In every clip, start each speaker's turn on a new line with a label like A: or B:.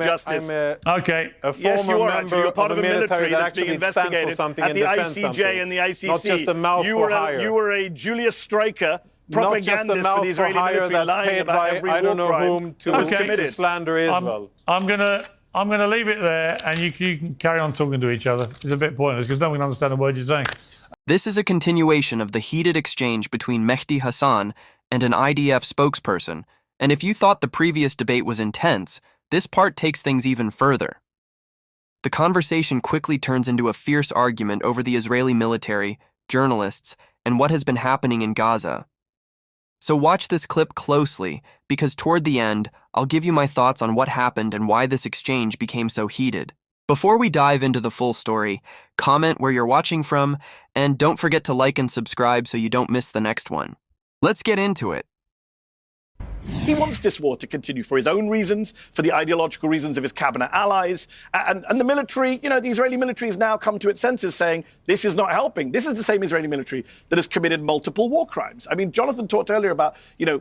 A: Justice.
B: Okay.
A: A former member
C: You're part
A: of
C: of
A: a
C: a
A: military
C: that's being investigated
A: for something
C: at
A: and
C: the
A: defend
C: ICJ
A: something.
C: and the ICC.
A: Not just a mouth for hire.
C: You were a Julius Streicher
A: Not just a
C: propagandist for
A: mouth
C: the
A: for
C: Israeli
A: hire
C: military,
A: that's
C: lying
A: paid
C: about
A: by
C: every
A: I don't know
C: war crime
A: whom to slander Israel.
B: I'm gonna leave it there, and you can carry on talking to each other. It's a bit pointless because no one can understand a word you're saying.
D: This is a continuation of the heated exchange between Mehdi Hasan and an IDF spokesperson, and if you thought the previous debate was intense, this part takes things even further. The conversation quickly turns into a fierce argument over the Israeli military, journalists, and what has been happening in Gaza. So watch this clip closely, because toward the end, I'll give you my thoughts on what happened and why this exchange became so heated. Before we dive into the full story, comment where you're watching from, and don't forget to like and subscribe so you don't miss the next one. Let's get into it.
C: He wants this war to continue for his own reasons, for the ideological reasons of his cabinet allies. And the military, the Israeli military has now come to its senses saying, this is not helping. This is the same Israeli military that has committed multiple war crimes. I mean, Jonathan talked earlier about,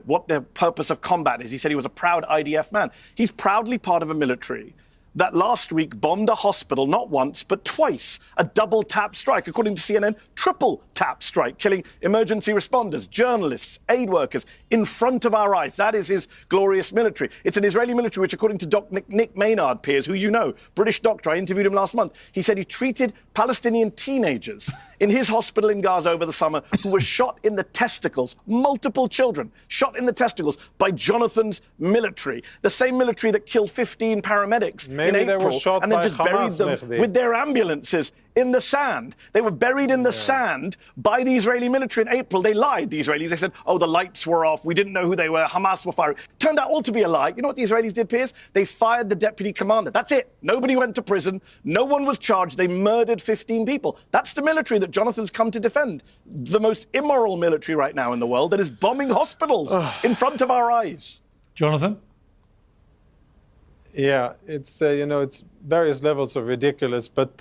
C: what the purpose of combat is. He said he was a proud IDF man. He's proudly part of a military that last week bombed a hospital not once, but twice. A double tap strike, according to CNN, triple tap strike, killing emergency responders, journalists, aid workers in front of our eyes. That is his glorious military. It's an Israeli military which, according to Dr. Nick Maynard, Piers, who you know, British doctor, I interviewed him last month, he said he treated Palestinian teenagers in his hospital in Gaza over the summer who were shot in the testicles, multiple children shot in the testicles by Jonathan's military, the same military that killed 15 paramedics in April, and then just buried them with their ambulances in the sand. They were buried in the sand by the Israeli military in April. They lied, the Israelis. They said, oh, the lights were off. We didn't know who they were. Hamas were firing. Turned out all to be a lie. You know what the Israelis did, Piers? They fired the deputy commander. That's it. Nobody went to prison. No one was charged. They murdered 15 people. That's the military that Jonathan's come to defend. The most immoral military right now in the world that is bombing hospitals in front of our eyes.
B: Jonathan?
A: Yeah, it's it's various levels of ridiculous. But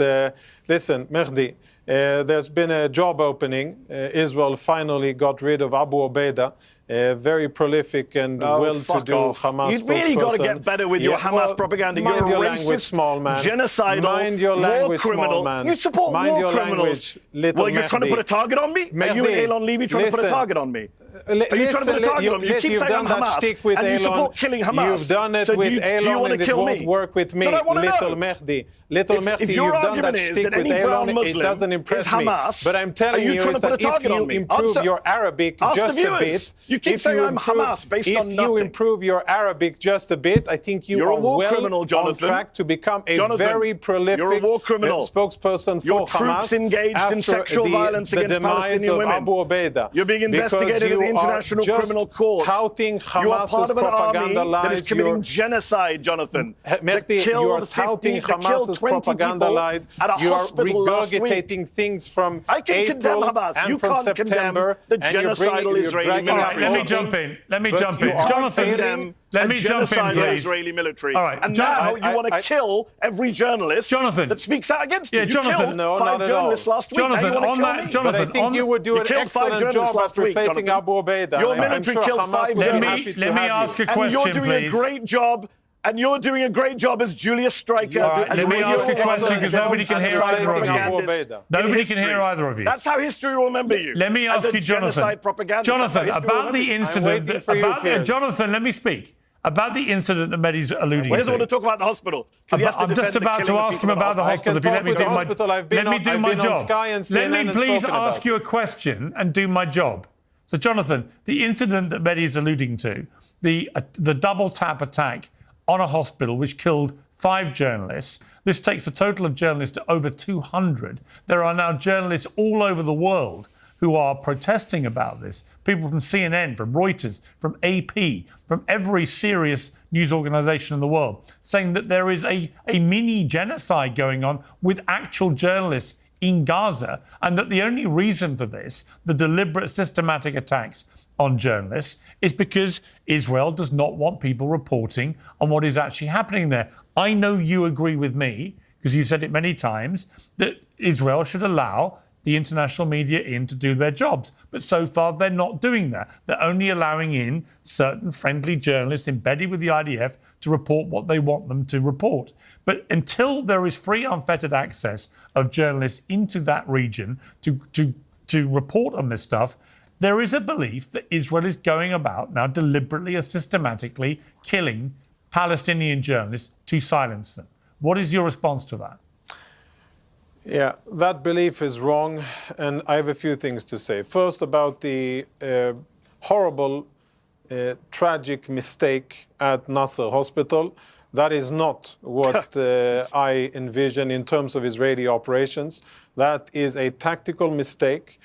A: listen, Mehdi, there's been a job opening. Israel finally got rid of Abu Obaida, a very prolific and well-to-do Hamas
C: You've really got to get better with your Hamas propaganda. You're a racist,
A: small man.
C: genocidal, war criminal.
A: Man.
C: You support war criminals.
A: Well,
C: you're trying to put a target on me? Are you and Elon Levy trying to put a target on me? Are you trying to put a target on me? You keep saying I'm Hamas, and you support killing Hamas.
A: You've done it with Elon, and it won't work with me, little Mehdi. Little Mehdi, you've done that shtick with Elon, it doesn't impress me. But I'm telling you is that if you improve your Arabic just a bit,
C: you keep saying I'm Hamas based on nothing.
A: If you improve your Arabic just a bit, I think you are well on track to become a very prolific spokesperson for
C: your
A: Hamas.
C: Troops engaged in sexual violence against Palestinian women.
A: Abu Obaida.
C: You're being investigated in the International Criminal Court.
A: Touting
C: you are part
A: Hamas's
C: of an
A: propaganda
C: army
A: lies.
C: that is committing genocide, Jonathan.
A: Mehdi, you are touting Hamas's propaganda lies. You are regurgitating things from April and from September.
C: The genocidal Israeli military.
B: Let me jump in. Jonathan, let me jump in, please.
C: Israeli military.
B: All right.
C: And now you want to kill every journalist that speaks out against you.
B: Yeah, Jonathan.
C: You killed 5 journalists last week.
B: Jonathan,
C: now you want to kill me.
A: But I think you would do an excellent job at replacing Abu Obaida.
C: Your military killed 5 journalists.
B: Let me ask a question, please.
C: And you're doing a great job. And you're doing a great job as Julius Streicher.
B: Right, let me ask a question because nobody can hear either of you. Nobody can hear either of you.
C: That's how history will remember you.
B: Let me ask you, Jonathan. Jonathan, about the incident. Jonathan, let me speak. About the incident that Mehdi's alluding to.
C: He doesn't want to talk about the hospital.
B: I'm just about to ask him about the hospital. If you let me do my job. Let me please ask you a question and do my job. So, Jonathan, the incident that Mehdi's alluding to, the double tap attack on a hospital which killed 5 journalists. This takes the total of journalists to over 200. There are now journalists all over the world who are protesting about this. People from CNN, from Reuters, from AP, from every serious news organisation in the world, saying that there is a mini genocide going on with actual journalists in Gaza, and that the only reason for this, the deliberate systematic attacks on journalists, is because Israel does not want people reporting on what is actually happening there. I know you agree with me, because you've said it many times, that Israel should allow the international media in to do their jobs. But so far, they're not doing that. They're only allowing in certain friendly journalists embedded with the IDF to report what they want them to report. But until there is free, unfettered access of journalists into that region to report on this stuff, there is a belief that Israel is going about now deliberately or systematically killing Palestinian journalists to silence them. What is your response to that?
A: Yeah, that belief is wrong, and I have a few things to say. First, about the horrible, tragic mistake at Nasser Hospital. That is not what I envision in terms of Israeli operations. That is a tactical mistake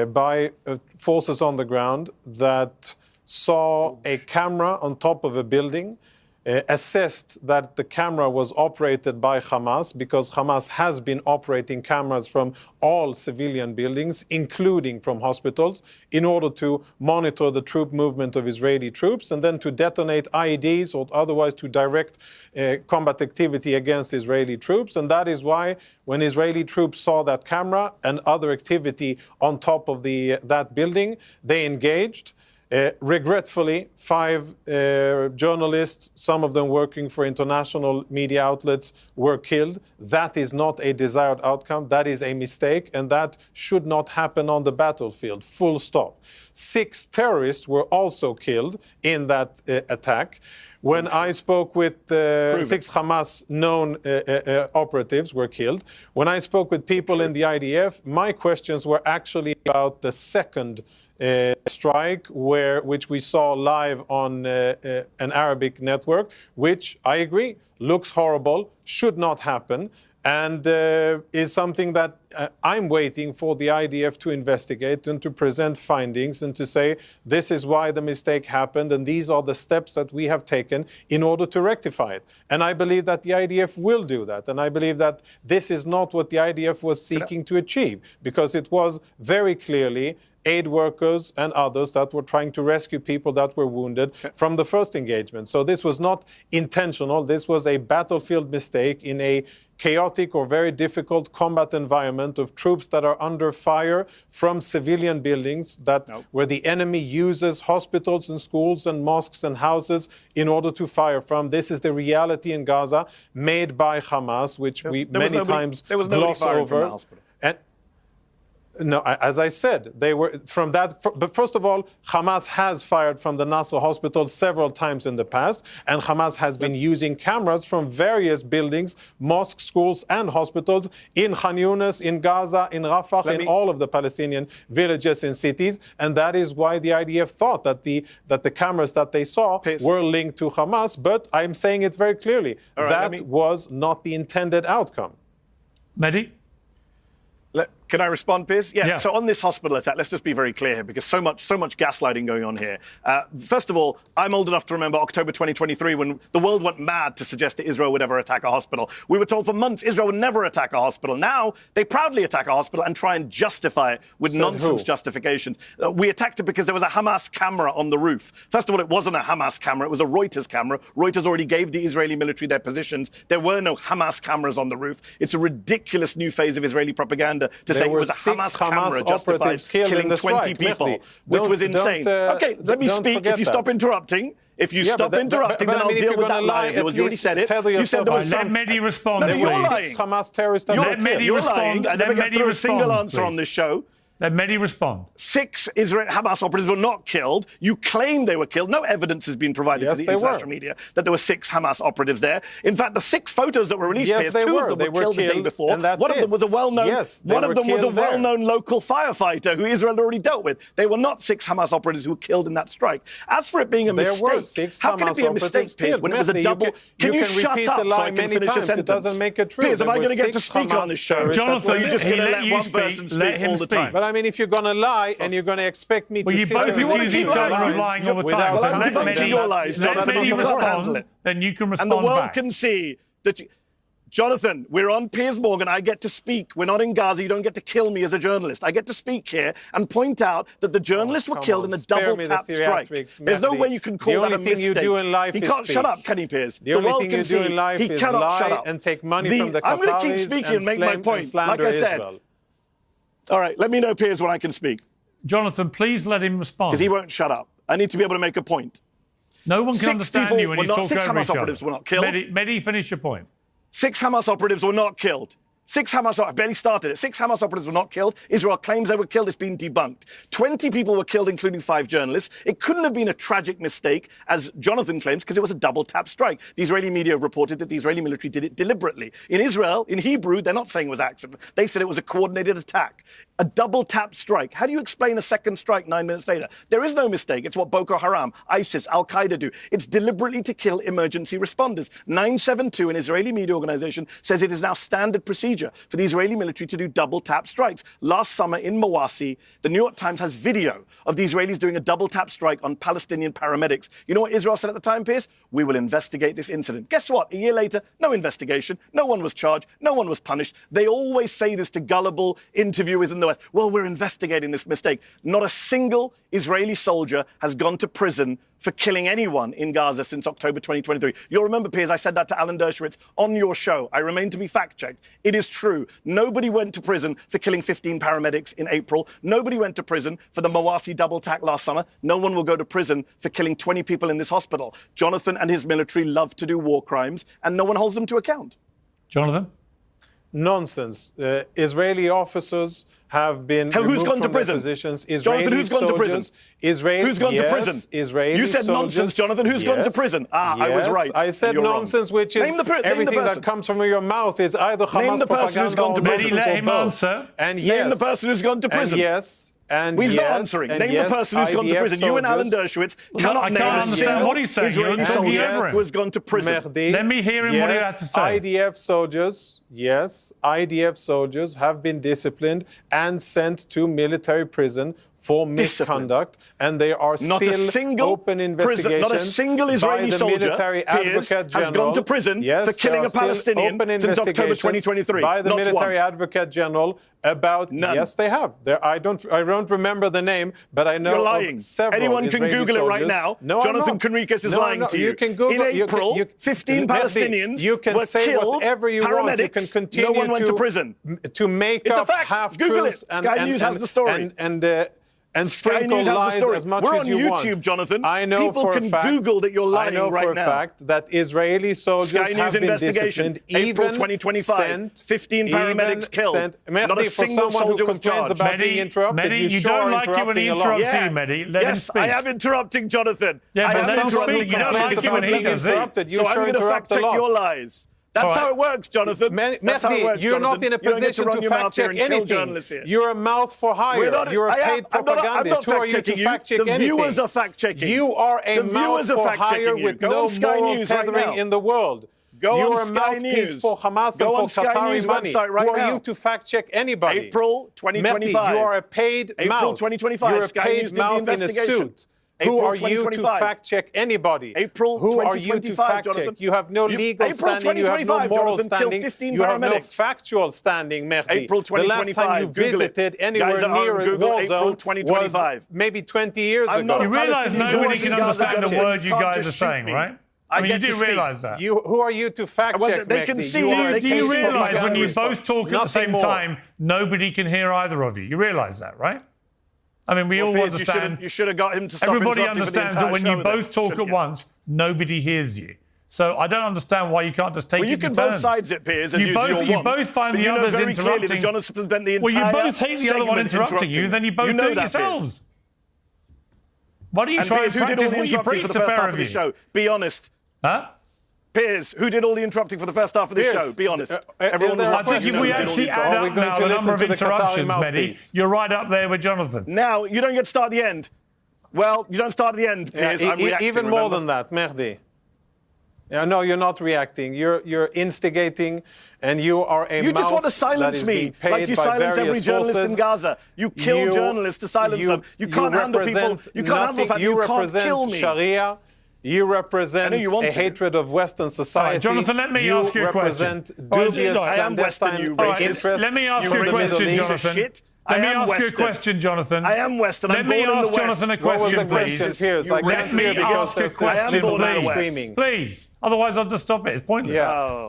A: by forces on the ground that saw a camera on top of a building, assessed that the camera was operated by Hamas, because Hamas has been operating cameras from all civilian buildings, including from hospitals, in order to monitor the troop movement of Israeli troops and then to detonate IEDs or otherwise to direct combat activity against Israeli troops. And that is why when Israeli troops saw that camera and other activity on top of that building, they engaged. Regretfully, 5 journalists, some of them working for international media outlets, were killed. That is not a desired outcome. That is a mistake, and that should not happen on the battlefield, full stop. 6 terrorists were also killed in that attack. When I spoke with 6 Hamas known operatives were killed. When I spoke with people in the IDF, my questions were actually about the second strike, which we saw live on an Arabic network, which I agree looks horrible, should not happen, and is something that I'm waiting for the IDF to investigate and to present findings and to say this is why the mistake happened and these are the steps that we have taken in order to rectify it. And I believe that the IDF will do that. And I believe that this is not what the IDF was seeking to achieve, because it was very clearly aid workers and others that were trying to rescue people that were wounded from the first engagement. So this was not intentional. This was a battlefield mistake in a chaotic or very difficult combat environment of troops that are under fire from civilian buildings where the enemy uses hospitals and schools and mosques and houses in order to fire from. This is the reality in Gaza made by Hamas, which we many times gloss over. No, as I said, they were from that. But first of all, Hamas has fired from the Nasser hospital several times in the past, and Hamas has been using cameras from various buildings, mosques, schools, and hospitals in Khan Yunis, in Gaza, in Rafah, in all of the Palestinian villages and cities. And that is why the IDF thought that the cameras that they saw were linked to Hamas. But I'm saying it very clearly. That was not the intended outcome.
B: Mehdi?
C: Can I respond, Piers? Yeah. So on this hospital attack, let's just be very clear here, because so much gaslighting going on here. First of all, I'm old enough to remember October 2023 when the world went mad to suggest that Israel would ever attack a hospital. We were told for months Israel would never attack a hospital. Now they proudly attack a hospital and try and justify it with nonsense justifications. We attacked it because there was a Hamas camera on the roof. First of all, it wasn't a Hamas camera. It was a Reuters camera. Reuters already gave the Israeli military their positions. There were no Hamas cameras on the roof. It's a ridiculous new phase of Israeli propaganda to say it was a Hamas camera justified killing 20 people, which was insane. Okay, let me speak. If you stop interrupting, stop interrupting, then I'll deal with that live. You already said it. You said there was
B: Let Mehdi respond,
C: please. You're
B: lying.
A: Hamas terrorists.
B: Let Mehdi respond.
C: I never get through a single answer on this show.
B: Let Mehdi respond.
C: 6 Hamas operatives were not killed. You claim they were killed. No evidence has been provided to the international media that there were 6 Hamas operatives there. In fact, the 6 photos that were released here, 2 of them were killed the day before. One of them was a well-known local firefighter who Israel had already dealt with. They were not 6 Hamas operatives who were killed in that strike. As for it being a mistake, how can it be a mistake, Piers, when it was a double? Can you shut up so I can finish a sentence?
A: It doesn't make it true.
C: Piers, am I going to get to speak on this show?
B: Jonathan,
C: you're just going to let one person speak all the time.
A: But I mean, if you're going to lie and you're going to expect me to
B: you both accuse each other of lying all the time.
C: So let Mehdi
B: respond, then you can respond
C: back. And the world
B: back.
C: can see that... Jonathan, we're on Piers Morgan. I get to speak. We're not in Gaza. You don't get to kill me as a journalist. I get to speak here and point out that the journalists were killed in a double-tap strike. There's no way you can call that a mistake.
A: The only thing you do in life is
C: can't shut up, can he, Piers?
A: The only thing you do in life is lie and take money from the Qataris and slaughter Israel.
C: All right, let me know, Piers, when I can speak.
B: Jonathan, please let him respond.
C: Because he won't shut up. I need to be able to make a point.
B: No one can understand you when you talk over each other.
C: 6 Hamas operatives were not killed.
B: Mehdi, finish your point.
C: 6 Hamas operatives were not killed. I barely started it. 6 Hamas operatives were not killed. Israel claims they were killed. It's been debunked. 20 people were killed, including 5 journalists. It couldn't have been a tragic mistake, as Jonathan claims, because it was a double-tap strike. The Israeli media have reported that the Israeli military did it deliberately. In Israel, in Hebrew, they're not saying it was accident. They said it was a coordinated attack. A double-tap strike. How do you explain a second strike 9 minutes later? There is no mistake. It's what Boko Haram, ISIS, Al-Qaeda do. It's deliberately to kill emergency responders. 972, an Israeli media organization, says it is now standard procedure for the Israeli military to do double-tap strikes. Last summer in Mawasi, the New York Times has video of the Israelis doing a double-tap strike on Palestinian paramedics. You know what Israel said at the time, Piers? We will investigate this incident. Guess what? A year later, no investigation. No one was charged. No one was punished. They always say this to gullible interviewers in the West. Well, we're investigating this mistake. Not a single Israeli soldier has gone to prison for killing anyone in Gaza since October 2023. You'll remember, Piers, I said that to Alan Dershowitz on your show. I remain to be fact-checked. It is true. Nobody went to prison for killing 15 paramedics in April. Nobody went to prison for the Mawasi double attack last summer. No one will go to prison for killing 20 people in this hospital. Jonathan and his military love to do war crimes, and no one holds them to account.
B: Jonathan?
A: Nonsense. Israeli officers have been
C: who's gone to
A: from their
C: prison?
A: Positions.
C: Jonathan, who's gone to prison?
A: Who's
C: gone to prison?
A: Israeli
C: you said
A: soldiers.
C: Nonsense, Jonathan. Who's gone to prison? I was right.
A: I said nonsense,
C: wrong.
A: which is everything that comes from your mouth is either Hamas propaganda or
C: prison.
B: Let him answer.
A: And
C: name the person who's gone to prison.
A: He's
C: not answering. Name the person who's gone to prison. You and Alan Dershowitz cannot name a single Israeli soldier who has gone to prison.
A: Mehdi,
B: let me hear him what he has to say.
A: IDF soldiers have been disciplined and sent to military prison for misconduct, and they are still open investigations.
C: Not a single Israeli soldier has gone to prison for killing a Palestinian since October 2023.
A: By the military advocate general about yes, they have. I don't remember the name, but I know
C: you're lying.
A: Of several
C: Anyone
A: Israeli
C: can Google
A: soldiers.
C: it right now.
A: No,
C: Jonathan Conricus is lying to you.
A: You can Google.
C: In April, 15 Palestinians were killed.
A: Whatever you want. You can continue.
C: No one went to prison.
A: To make up half truths
C: Sky News has the story.
A: And sprinkle lies as much as you want.
C: We're on YouTube, Jonathan.
A: I know
C: People
A: for a
C: can
A: fact,
C: Google that you're lying right now.
A: I know for a fact that Israeli soldiers have been disciplined.
C: April 2025, 15 paramedics killed. Not a single soldier was charged.
A: About being interrupted,
B: Mehdi, you don't like it when he interrupts you, Mehdi. Let him speak.
C: I am interrupting, Jonathan.
B: Yeah, but let him speak. You don't like it when he does it.
C: So I'm going to fact-check your lies. That's how it works, Jonathan.
A: Mehdi, you're not in a position to fact-check anything. You're a mouth for hire. You're a paid propagandist. Who are you to fact-check anything?
C: The viewers are fact-checking.
A: You are a mouth for hire with no moral tethering in the world.
C: Go
A: you
C: on
A: are a mouthpiece for Hamas and for Qatari money. Who are you to fact-check anybody?
C: April 2025.
A: Mehdi, you are a paid mouth.
C: April 2025.
A: You're a paid mouth in a suit. Who are you to fact-check anybody? Who are you to fact-check? You have no legal standing, you have no moral standing, you have no factual standing, Mehdi.
C: April 2025.
A: The last time you visited anywhere near a war zone was maybe 20 years ago.
B: You realise nobody can understand the word you guys are saying, right? I mean, you do realise that.
A: Who are you to fact-check, Mehdi?
B: Do you realise when you both talk at the same time, nobody can hear either of you? You realise that, right? I mean, we all understand.
C: You should have got him to stop.
B: Everybody understands that when you both talk at once, nobody hears you. So I don't understand why you can't just take it in turns.
C: You can both sides it, Piers, as you both
B: find the others interrupting. Well, you both hate the other one interrupting you, then you both do it yourselves. Why do you try and practice what you preach to pair of you?
C: Be honest.
B: Huh?
C: Piers, who did all the interrupting for the first half of this show? Be honest.
B: I think if we actually add up now the number of interruptions, Mehdi, you're right up there with Jonathan.
C: Now, you don't get to start at the end. Well, you don't start at the end, Piers. I'm reacting,
A: even more than that, Mehdi. No, you're not reacting. You're instigating, and you are a
C: You just want to silence me, like you silence every journalist in Gaza. You kill journalists to silence them. You can't handle people. You can't handle the fact you can't kill me.
A: Sharia. You represent a hatred of Western society.
B: Right, Jonathan, let me ask you a question.
A: You represent dubious clandestine interests.
B: Let me ask you a question, Jonathan. Let me ask you a question, Jonathan.
C: I am Western.
B: Let me ask Jonathan a question, please. Let me ask a question, please. Please. Otherwise, I'll just stop it. It's pointless.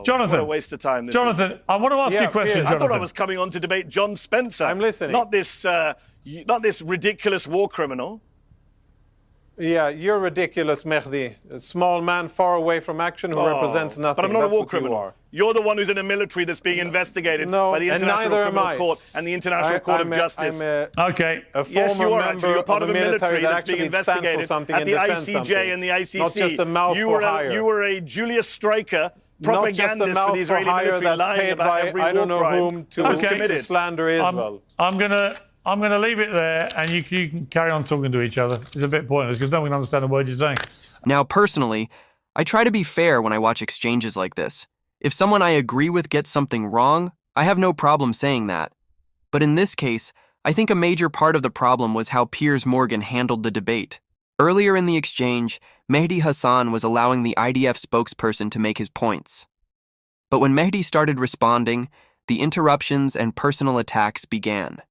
B: Jonathan.
C: What a waste of time.
B: Jonathan, I want to ask you a question, Jonathan.
C: I thought I was coming on to debate John Spencer.
A: I'm listening.
C: Not this ridiculous war criminal.
A: Yeah, you're ridiculous, Mehdi. A small man far away from action who represents nothing.
C: But I'm not
A: That's
C: a war
A: what
C: criminal. You're the one who's in a military that's being investigated by the International Criminal Court and the International Court of Justice.
B: Okay.
A: A former member
C: You're part
A: of
C: of
A: a military that
C: that's being
A: actually stands for
C: investigated
A: something
C: at
A: and
C: the
A: defends
C: ICJ
A: something.
C: and the ICC.
A: Not just a mouth for hire.
C: You were a Julius Streicher propagandist for the Israeli military, lying about every war crime.
A: I don't know whom to slander Israel.
B: I'm going to leave it there, and you can carry on talking to each other. It's a bit pointless because no one can understand a word you're saying.
D: Now, personally, I try to be fair when I watch exchanges like this. If someone I agree with gets something wrong, I have no problem saying that. But in this case, I think a major part of the problem was how Piers Morgan handled the debate. Earlier in the exchange, Mehdi Hasan was allowing the IDF spokesperson to make his points. But when Mehdi started responding, the interruptions and personal attacks began.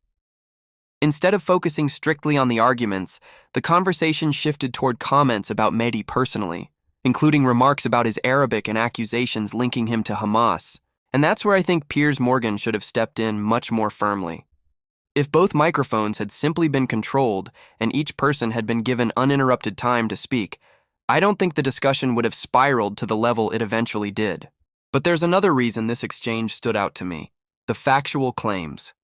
D: Instead of focusing strictly on the arguments, the conversation shifted toward comments about Mehdi personally, including remarks about his Arabic and accusations linking him to Hamas. And that's where I think Piers Morgan should have stepped in much more firmly. If both microphones had simply been controlled and each person had been given uninterrupted time to speak, I don't think the discussion would have spiraled to the level it eventually did. But there's another reason this exchange stood out to me: the factual claims.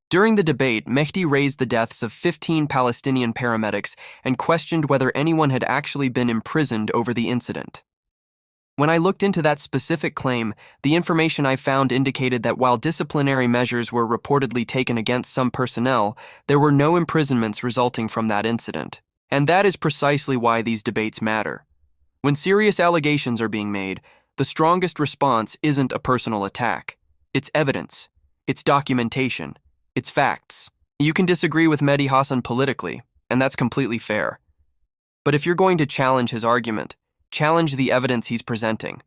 D: During the debate, Mehdi raised the deaths of 15 Palestinian paramedics and questioned whether anyone had actually been imprisoned over the incident. When I looked into that specific claim, the information I found indicated that while disciplinary measures were reportedly taken against some personnel, there were no imprisonments resulting from that incident. And that is precisely why these debates matter. When serious allegations are being made, the strongest response isn't a personal attack. It's evidence. It's documentation. It's facts. You can disagree with Mehdi Hasan politically, and that's completely fair. But if you're going to challenge his argument, challenge the evidence he's presenting.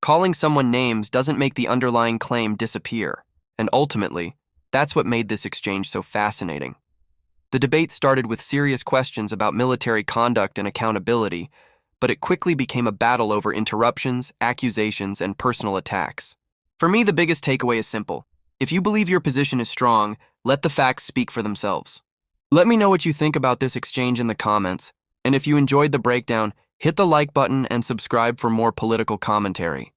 D: Calling someone names doesn't make the underlying claim disappear, and ultimately, that's what made this exchange so fascinating. The debate started with serious questions about military conduct and accountability, but it quickly became a battle over interruptions, accusations, and personal attacks. For me, the biggest takeaway is simple. If you believe your position is strong, let the facts speak for themselves. Let me know what you think about this exchange in the comments, and if you enjoyed the breakdown, hit the like button and subscribe for more political commentary.